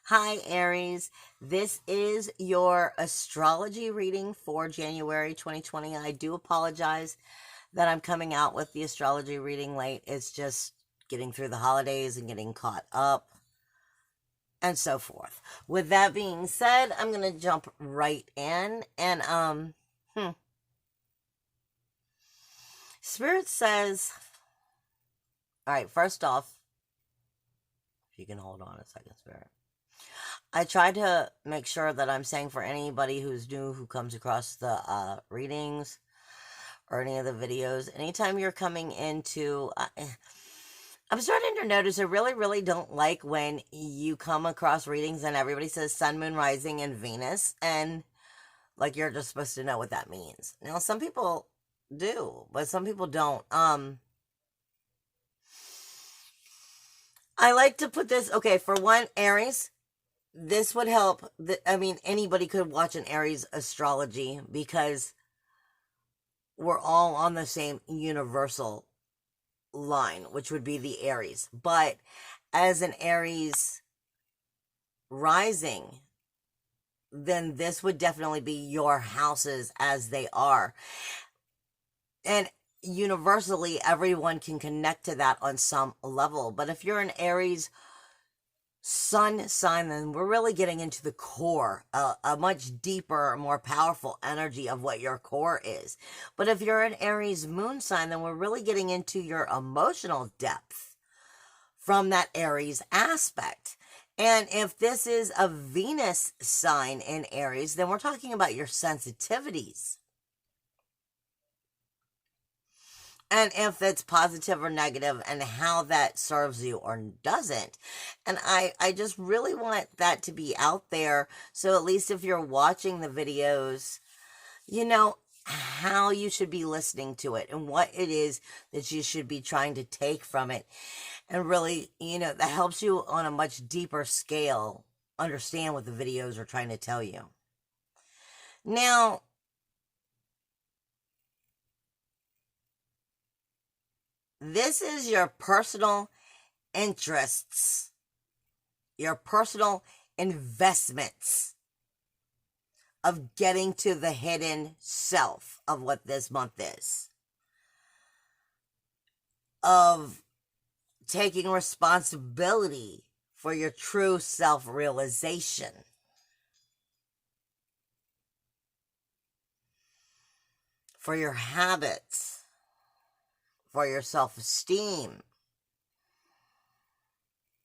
Hi, Aries. This is your astrology reading for January 2020. I do apologize that I'm coming out with the astrology reading late. It's just getting through the holidays and getting caught up and so forth. With that being said, I'm going to jump right in and Spirit says, all right, first off, if you can hold on a second, Spirit. I try to make sure that I'm saying for anybody who's new who comes across the readings or any of the videos, anytime you're coming into, I'm starting to notice I really, really don't like when you come across readings and everybody says Sun, Moon, Rising, and Venus, and like you're just supposed to know what that means. Now, some people do, but some people don't. I like to put this, okay, for one, Aries, this would help. I mean, anybody could watch an Aries astrology because we're all on the same universal line, which would be the Aries. But as an Aries rising, then this would definitely be your houses as they are. And universally, everyone can connect to that on some level. But if you're an Aries sun sign, then we're really getting into the core, a much deeper, more powerful energy of what your core is. But if you're an Aries moon sign, then we're really getting into your emotional depth from that Aries aspect. And if this is a Venus sign in Aries, then we're talking about your sensitivities. And if it's positive or negative and how that serves you or doesn't. And I just really want that to be out there. So at least if you're watching the videos, you know how you should be listening to it and what it is that you should be trying to take from it. And really, that helps you on a much deeper scale understand what the videos are trying to tell you. Now, this is your personal interests, your personal investments of getting to the hidden self of what this month is, of taking responsibility for your true self-realization, for your habits, for your self-esteem,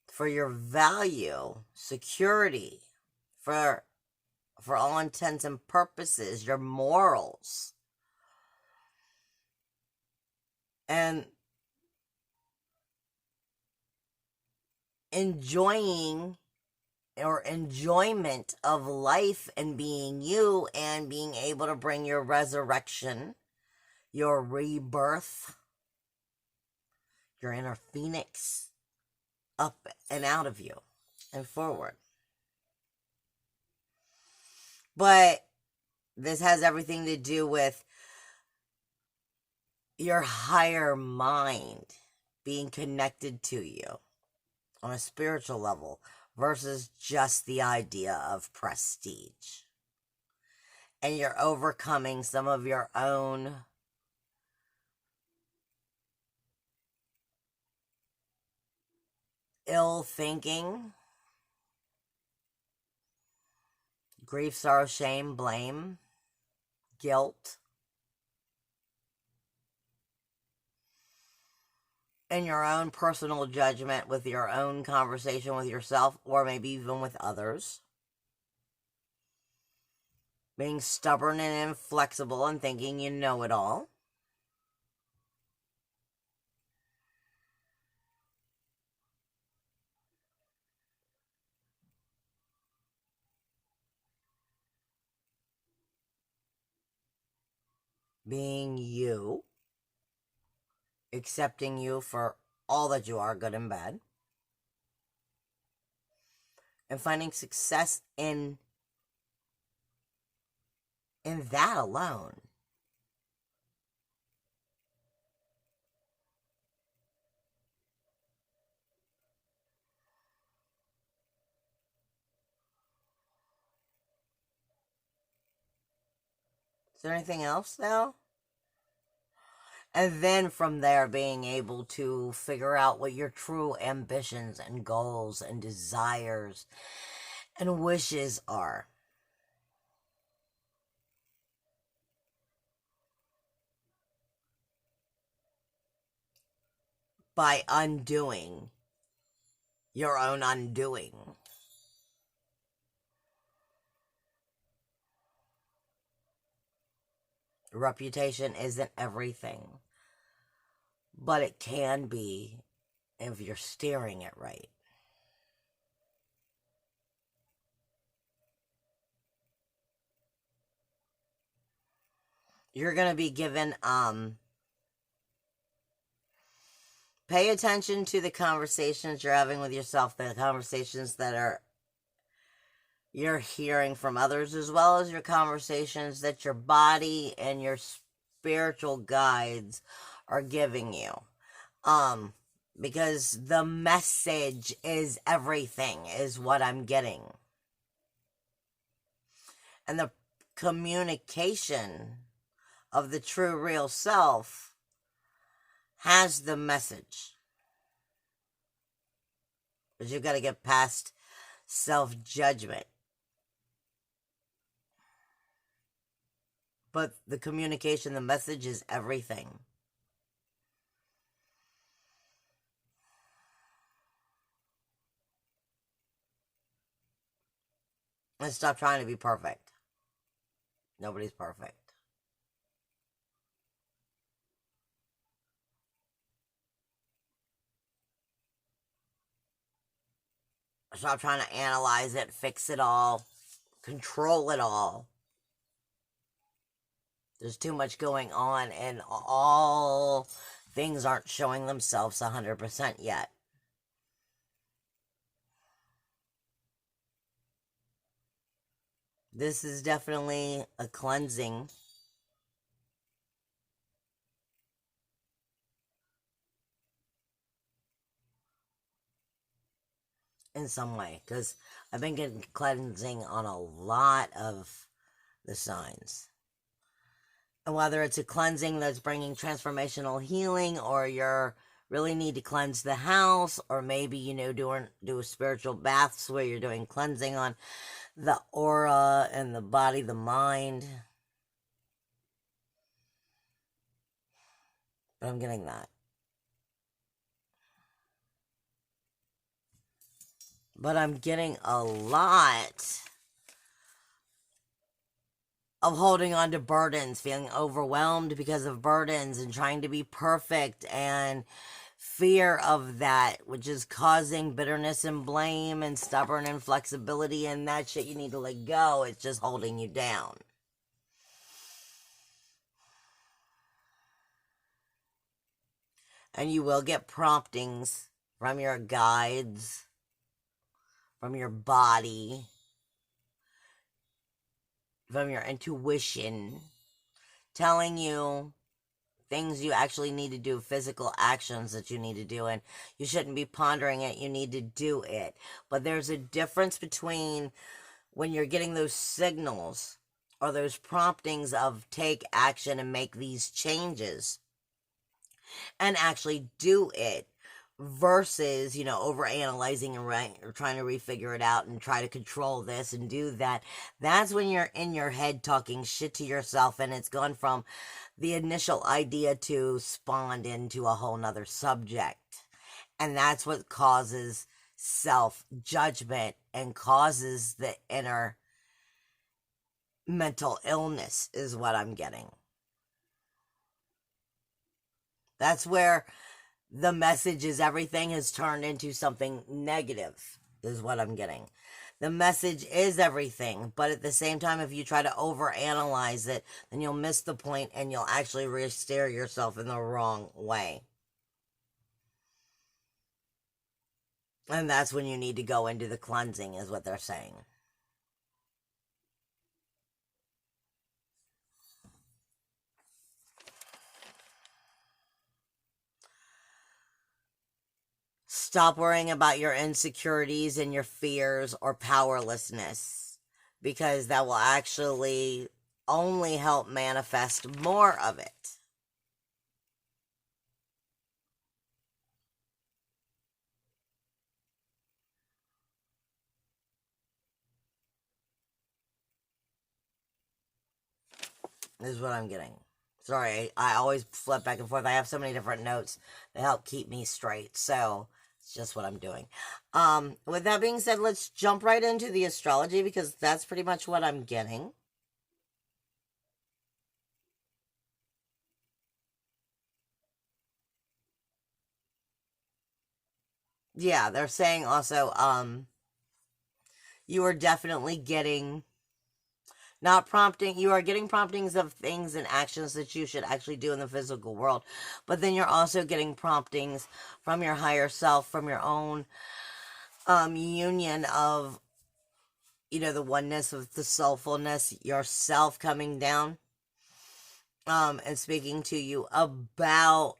for your value, security, for all intents and purposes, your morals. And enjoying or enjoyment of life and being you and being able to bring your resurrection, your rebirth, your inner phoenix up and out of you and forward. But this has everything to do with your higher mind being connected to you on a spiritual level versus just the idea of prestige. And you're overcoming some of your own ill thinking, grief, sorrow, shame, blame, guilt, and your own personal judgment with your own conversation with yourself or maybe even with others. Being stubborn and inflexible and thinking you know it all. Being you, accepting you for all that you are, good and bad, and finding success in that alone. there anything else now? And then from there, being able to figure out what your true ambitions and goals and desires and wishes are. By undoing your own undoing. Reputation isn't everything, but it can be if you're steering it right. You're going to be given, pay attention to the conversations you're having with yourself, the conversations that you're hearing from others, as well as your conversations that your body and your spiritual guides are giving you. Because the message is everything, is what I'm getting. And the communication of the true real self has the message. But you've got to get past self-judgment. But the communication, the message is everything. And stop trying to be perfect. Nobody's perfect. Stop trying to analyze it, fix it all, control it all. There's too much going on, and all things aren't showing themselves 100% yet. This is definitely a cleansing. In some way, because I've been getting cleansing on a lot of the signs. And whether it's a cleansing that's bringing transformational healing, or you're really need to cleanse the house, or maybe, do spiritual baths where you're doing cleansing on the aura and the body, the mind. But I'm getting that. But I'm getting a lot of holding on to burdens, feeling overwhelmed because of burdens and trying to be perfect, and fear of that, which is causing bitterness and blame and stubborn inflexibility, and that shit you need to let go. It's just holding you down. And you will get promptings from your guides, from your body, from your intuition, telling you things you actually need to do, physical actions that you need to do, and you shouldn't be pondering it, you need to do it. But there's a difference between when you're getting those signals or those promptings of take action and make these changes and actually do it, versus, over analyzing or trying to refigure it out and try to control this and do that. That's when you're in your head talking shit to yourself, and it's gone from the initial idea to spawned into a whole nother subject. And that's what causes self-judgment and causes the inner mental illness, is what I'm getting. That's where the message is everything has turned into something negative, is what I'm getting. The message is everything, but at the same time, if you try to overanalyze it, then you'll miss the point and you'll actually re-steer yourself in the wrong way. And that's when you need to go into the cleansing, is what they're saying. Stop worrying about your insecurities and your fears or powerlessness, because that will actually only help manifest more of it. Is what I'm getting. Sorry, I always flip back and forth. I have so many different notes that help keep me straight. So it's just what I'm doing. With that being said, let's jump right into the astrology because that's pretty much what I'm getting. Yeah, they're saying also, you are definitely getting not prompting, you are getting promptings of things and actions that you should actually do in the physical world. But then you're also getting promptings from your higher self, from your own union of, the oneness of the soulfulness, yourself coming down and speaking to you about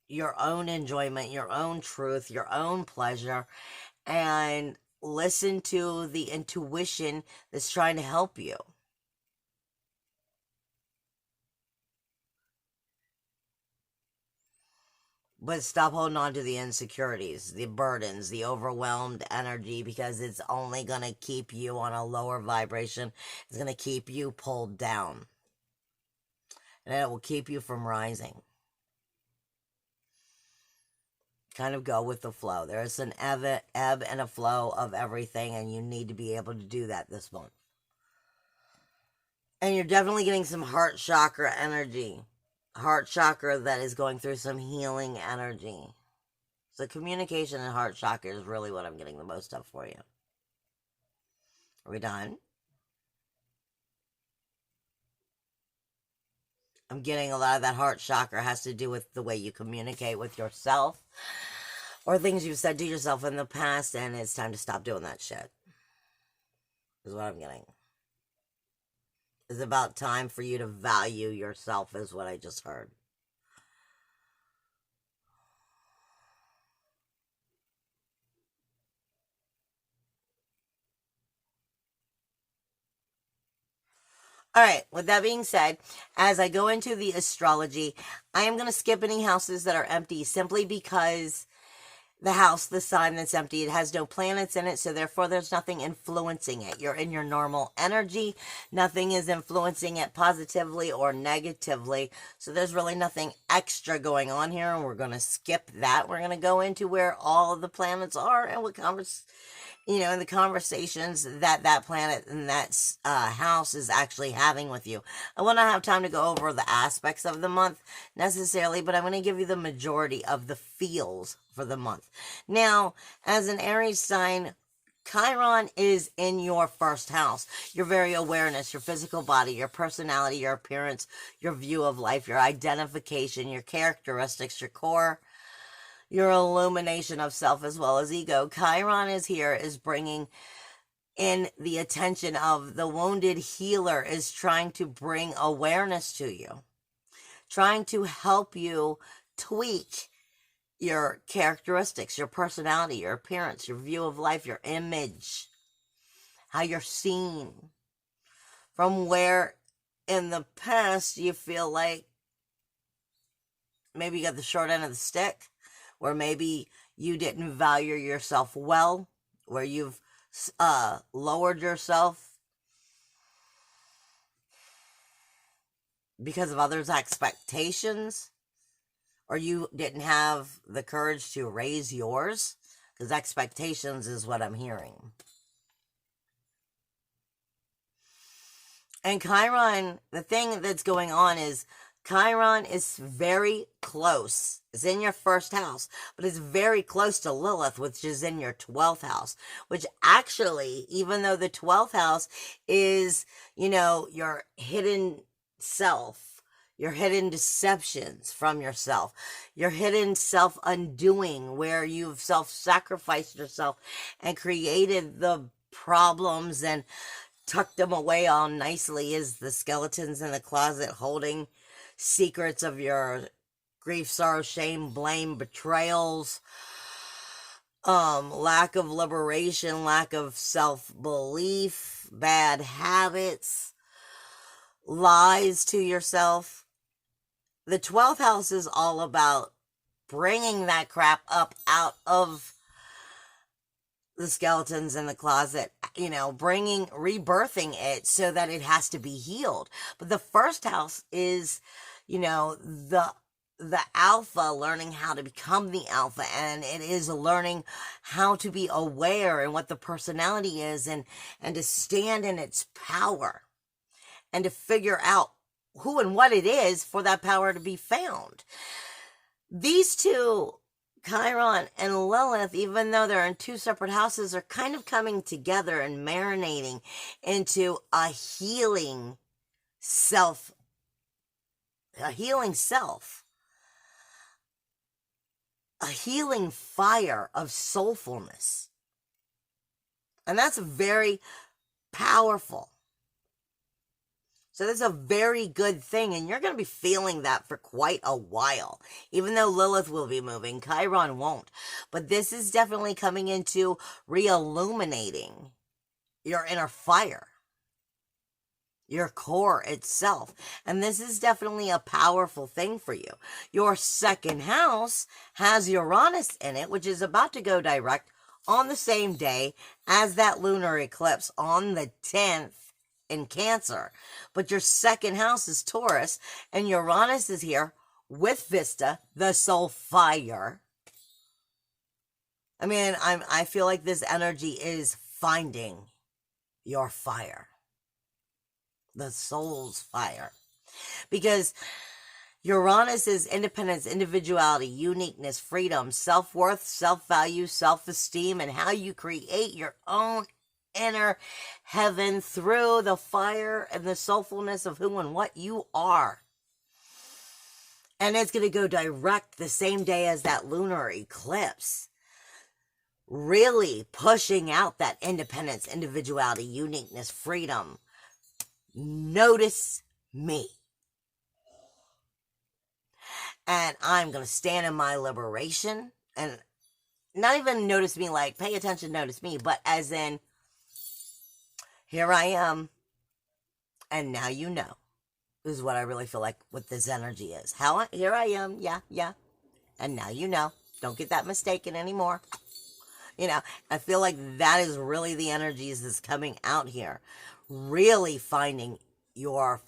your own enjoyment, your own truth, your own pleasure, and listen to the intuition that's trying to help you. But stop holding on to the insecurities, the burdens, the overwhelmed energy, because it's only going to keep you on a lower vibration. It's going to keep you pulled down. And it will keep you from rising. Kind of go with the flow. There's an ebb and a flow of everything, and you need to be able to do that this month. And you're definitely getting some heart chakra energy. Heart chakra that is going through some healing energy. So communication and heart chakra is really what I'm getting the most of for you. Are we done? I'm getting a lot of that heart chakra has to do with the way you communicate with yourself or things you've said to yourself in the past, and it's time to stop doing that shit. Is what I'm getting. It's about time for you to value yourself, is what I just heard. All right, with that being said, as I go into the astrology, I am going to skip any houses that are empty simply because the house, the sign that's empty, it has no planets in it, so therefore there's nothing influencing it. You're in your normal energy. Nothing is influencing it positively or negatively, so there's really nothing extra going on here, and we're going to skip that. We're going to go into where all of the planets are and what in the conversations that planet and that house is actually having with you. I will not have time to go over the aspects of the month necessarily, but I'm going to give you the majority of the feels for the month. Now, as an Aries sign, Chiron is in your first house. Your very awareness, your physical body, your personality, your appearance, your view of life, your identification, your characteristics, your core, your illumination of self as well as ego. Chiron is here, is bringing in the attention of the wounded healer, is trying to bring awareness to you, trying to help you tweak your characteristics, your personality, your appearance, your view of life, your image, how you're seen, from where in the past you feel like maybe you got the short end of the stick, where maybe you didn't value yourself well, where you've lowered yourself because of others' expectations, or you didn't have the courage to raise yours, because expectations is what I'm hearing. And Chiron, the thing that's going on is Chiron is very close. It's in your first house, but it's very close to Lilith, which is in your 12th house, which actually, even though the 12th house is, your hidden self, your hidden deceptions from yourself, your hidden self undoing, where you've self-sacrificed yourself and created the problems and tucked them away all nicely, is the skeletons in the closet holding secrets of your grief, sorrow, shame, blame, betrayals, lack of liberation, lack of self-belief, bad habits, lies to yourself. The 12th house is all about bringing that crap up out of the skeletons in the closet, rebirthing it so that it has to be healed. But the first house is, the alpha, learning how to become the alpha, and it is learning how to be aware and what the personality is, and to stand in its power, and to figure out who and what it is for that power to be found. These two, Chiron and Lilith, even though they're in two separate houses, are kind of coming together and marinating into a healing self, a healing fire of soulfulness. And that's very powerful. So that's a very good thing, and you're going to be feeling that for quite a while. Even though Lilith will be moving, Chiron won't. But this is definitely coming into re-illuminating your inner fire, your core itself. And this is definitely a powerful thing for you. Your second house has Uranus in it, which is about to go direct on the same day as that lunar eclipse on the 10th. In Cancer. But your second house is Taurus, and Uranus is here with Vista, the soul fire. I mean, I feel like this energy is finding your fire, the soul's fire, because Uranus is independence, individuality, uniqueness, freedom, self-worth, self-value, self-esteem, and how you create your own inner heaven through the fire and the soulfulness of who and what you are. And it's going to go direct the same day as that lunar eclipse, really pushing out that independence, individuality, uniqueness, freedom. Notice me. And I'm going to stand in my liberation, and not even notice me like pay attention, notice me, but as in, here I am, and now you know. This is what I really feel like what this energy is. Here I am, yeah, and now you know. Don't get that mistaken anymore. I feel like that is really the energies that's coming out here. Really finding your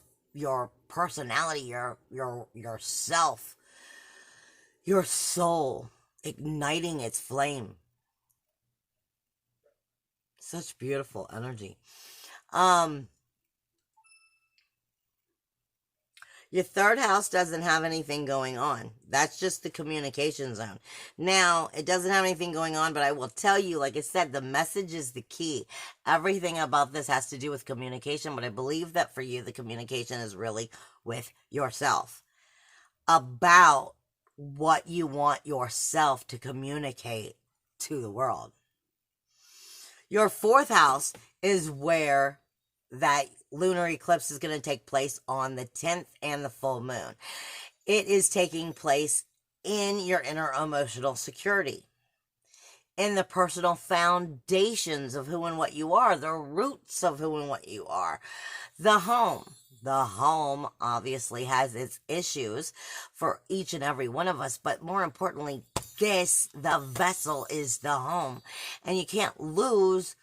personality, your self, your soul, igniting its flame. Such beautiful energy. Your third house doesn't have anything going on. That's just the communication zone. Now, it doesn't have anything going on, but I will tell you, like I said, the message is the key. Everything about this has to do with communication, but I believe that for you, the communication is really with yourself. About what you want yourself to communicate to the world. Your fourth house is where that lunar eclipse is going to take place on the 10th and the full moon. It is taking place in your inner emotional security, in the personal foundations of who and what you are, the roots of who and what you are, the home. The home obviously has its issues for each and every one of us, but more importantly, the vessel is the home, and you can't lose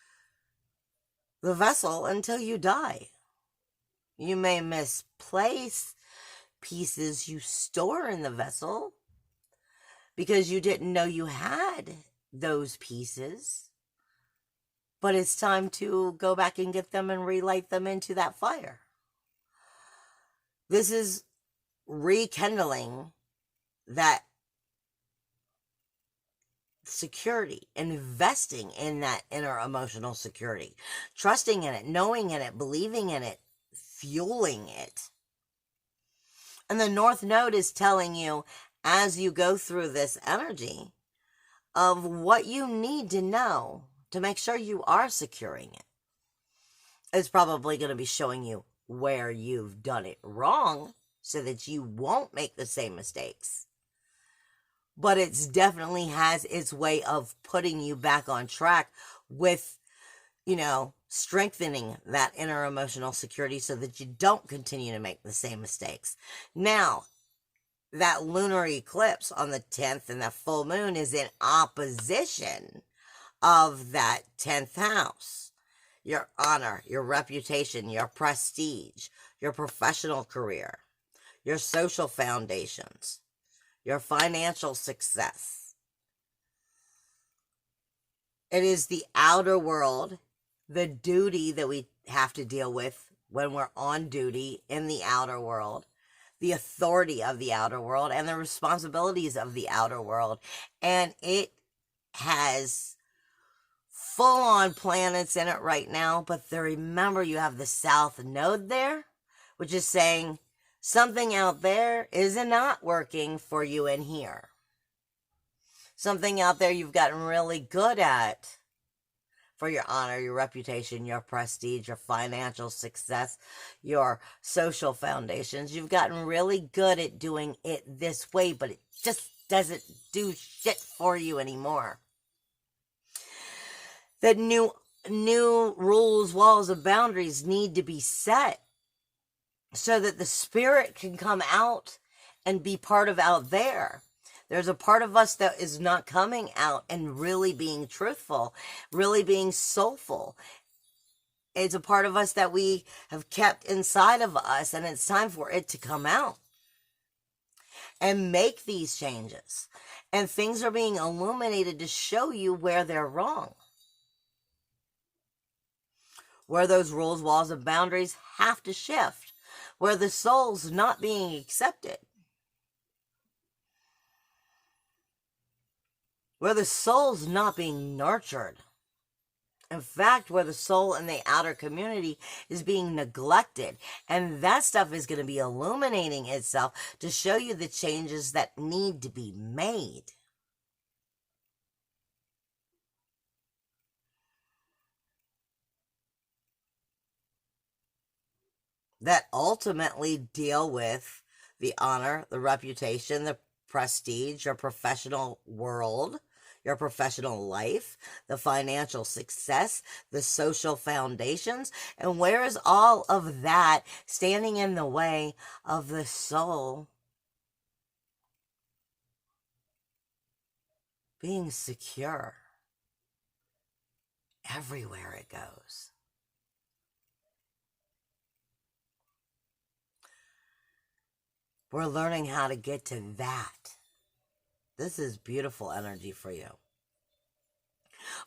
the vessel until you die. You may misplace pieces you store in the vessel because you didn't know you had those pieces, but it's time to go back and get them and relight them into that fire. This is rekindling that security, investing in that inner emotional security, trusting in it, knowing in it, believing in it, fueling it. And the North Node is telling you, as you go through this energy, of what you need to know to make sure you are securing it. It's probably going to be showing you where you've done it wrong so that you won't make the same mistakes. But it's definitely has its way of putting you back on track with strengthening that inner emotional security so that you don't continue to make the same mistakes. Now, that lunar eclipse on the 10th and that full moon is in opposition of that 10th house. Your honor, your reputation, your prestige, your professional career, your social foundations, your financial success. It is the outer world, the duty that we have to deal with when we're on duty in the outer world, the authority of the outer world, and the responsibilities of the outer world. And it has full-on planets in it right now, but remember, you have the South Node there, which is saying something out there is not working for you in here. Something out there you've gotten really good at for your honor, your reputation, your prestige, your financial success, your social foundations. You've gotten really good at doing it this way, but it just doesn't do shit for you anymore. That new rules, walls, and boundaries need to be set so that the spirit can come out and be part of out there. There's a part of us that is not coming out and really being truthful, really being soulful. It's a part of us that we have kept inside of us, and it's time for it to come out and make these changes. And things are being illuminated to show you where they're wrong, where those rules, walls, and boundaries have to shift, where the soul's not being accepted, where the soul's not being nurtured. In fact, where the soul in the outer community is being neglected. And that stuff is going to be illuminating itself to show you the changes that need to be made. That ultimately deal with the honor, the reputation, the prestige, your professional world, your professional life, the financial success, the social foundations. And where is all of that standing in the way of the soul being secure everywhere it goes? We're learning how to get to that. This is beautiful energy for you.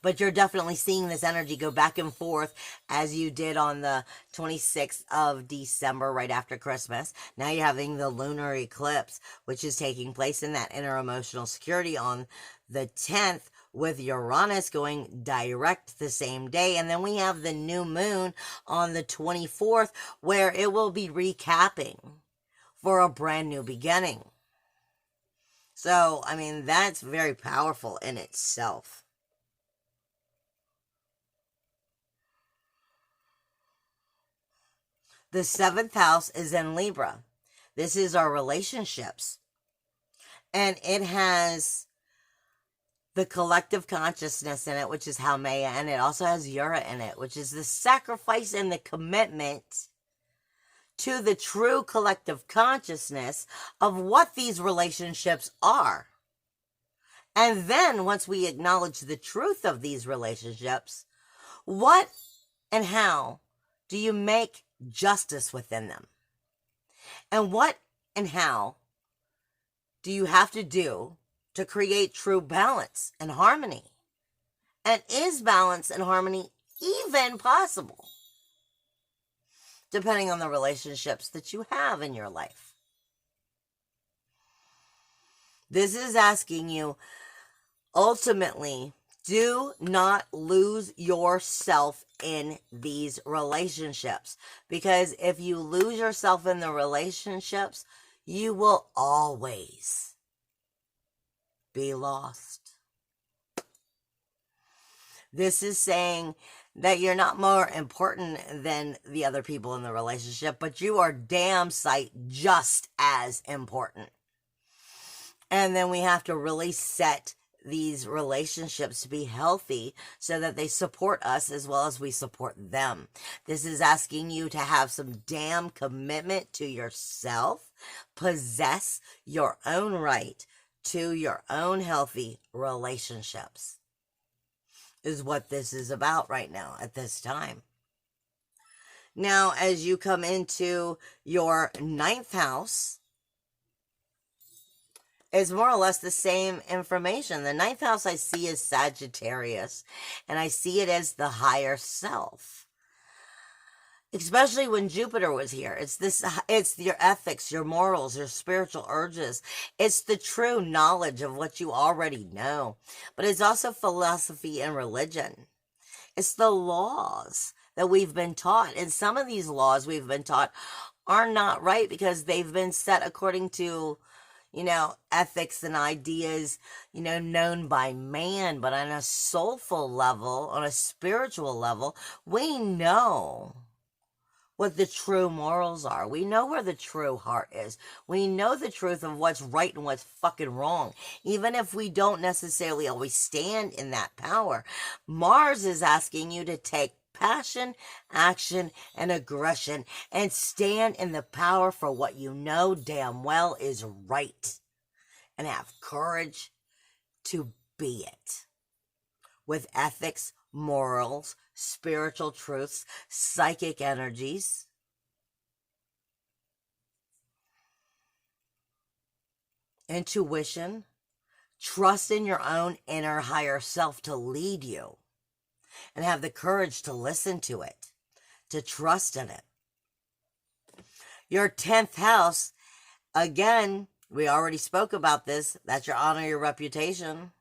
But you're definitely seeing this energy go back and forth as you did on the 26th of December, right after Christmas. Now you're having the lunar eclipse, which is taking place in that inner emotional security on the 10th, with Uranus going direct the same day. And then we have the new moon on the 24th, where it will be recapping for a brand new beginning. So, I mean, that's very powerful in itself. The 7th house is in Libra. This is our relationships. And it has the collective consciousness in it, which is Haumea, and it also has Ura in it, which is the sacrifice and the commitment to the true collective consciousness of what these relationships are. And then once we acknowledge the truth of these relationships, what and how do you make justice within them? And what and how do you have to do to create true balance and harmony? And is balance and harmony even possible? Depending on the relationships that you have in your life. This is asking you, ultimately, do not lose yourself in these relationships. Because if you lose yourself in the relationships, you will always be lost. This is saying that you're not more important than the other people in the relationship, but you are damn sight just as important. And then we have to really set these relationships to be healthy so that they support us as well as we support them. This is asking you to have some damn commitment to yourself, possess your own right to your own healthy relationships, is what this is about right now at this time. Now, as you come into your 9th house, it's more or less the same information. The 9th house I see is Sagittarius, and I see it as the higher self. Especially when Jupiter was here. It's your ethics, your morals, your spiritual urges. It's the true knowledge of what you already know. But it's also philosophy and religion. It's the laws that we've been taught. And some of these laws we've been taught are not right because they've been set according to, ethics and ideas, known by man. But on a soulful level, on a spiritual level, we know what the true morals are. We know where the true heart is. We know the truth of what's right and what's fucking wrong. Even if we don't necessarily always stand in that power. Mars is asking you to take passion, action, and aggression and stand in the power for what you know damn well is right. And have courage to be it. With ethics, morals, spiritual truths, psychic energies. Intuition. Trust in your own inner higher self to lead you. And have the courage to listen to it. To trust in it. Your 10th house, again, we already spoke about this. That's your honor, your reputation.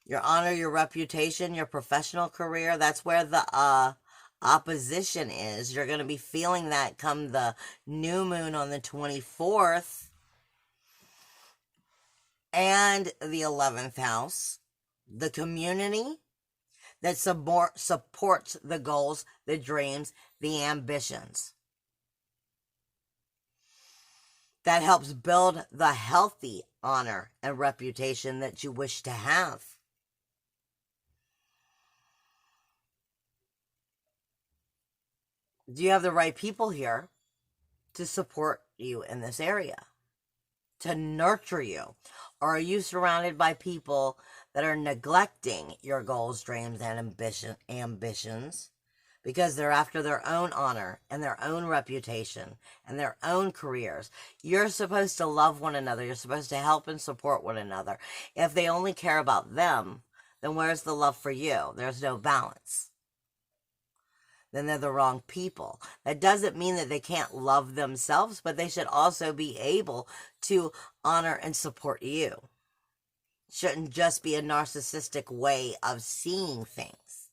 Your honor, your reputation, your professional career. That's where the opposition is. You're going to be feeling that come the new moon on the 24th. And the 11th house. The community that supports the goals, the dreams, the ambitions. That helps build the healthy honor and reputation that you wish to have. Do you have the right people here to support you in this area? To nurture you? Or are you surrounded by people that are neglecting your goals, dreams, and ambitions because they're after their own honor and their own reputation and their own careers? You're supposed to love one another. You're supposed to help and support one another. If they only care about them, then where's the love for you? There's no balance. Then they're the wrong people. That doesn't mean that they can't love themselves, but they should also be able to honor and support you. Shouldn't just be a narcissistic way of seeing things.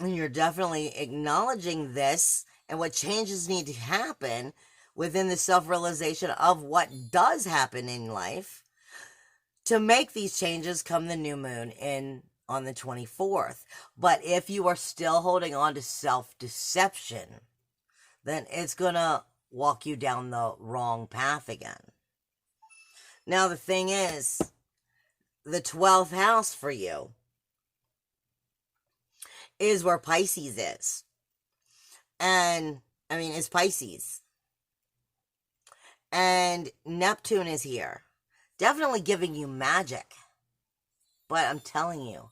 And you're definitely acknowledging this and what changes need to happen within the self-realization of what does happen in life to make these changes come the new moon on the 24th. But if you are still holding on to self-deception, then it's going to walk you down the wrong path again. Now, the thing is, the 12th house for you is where Pisces is. And, it's Pisces. And Neptune is here. Definitely giving you magic. But I'm telling you,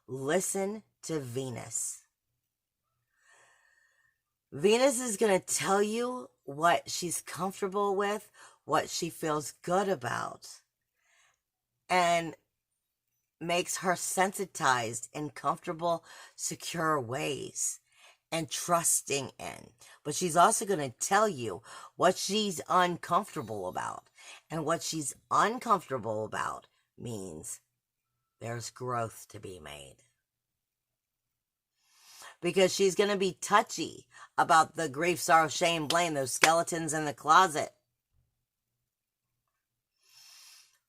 listen to Venus. Venus is going to tell you what she's comfortable with, what she feels good about, and makes her sensitized in comfortable, secure ways and trusting in. But she's also going to tell you what she's uncomfortable about. And what she's uncomfortable about means there's growth to be made. Because she's going to be touchy about the grief, sorrow, shame, blame, those skeletons in the closet.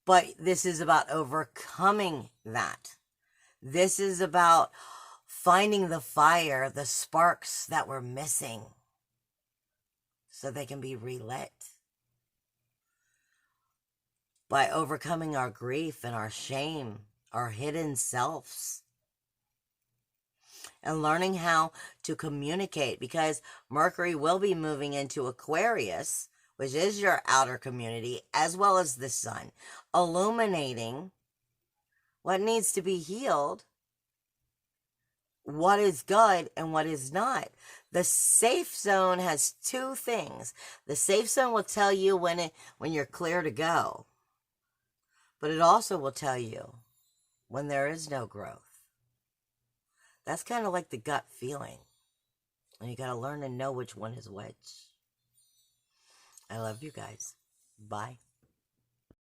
But this is about overcoming that. This is about finding the fire, the sparks that were missing, so they can be relit. by overcoming our grief and our shame, our hidden selves, and learning how to communicate, because Mercury will be moving into Aquarius, which is your outer community, as well as the sun, illuminating what needs to be healed, what is good and what is not. The safe zone has two things. The safe zone will tell you when you're clear to go, but it also will tell you when there is no growth. That's kind of like the gut feeling. And you got to learn to know which one is which. I love you guys. Bye.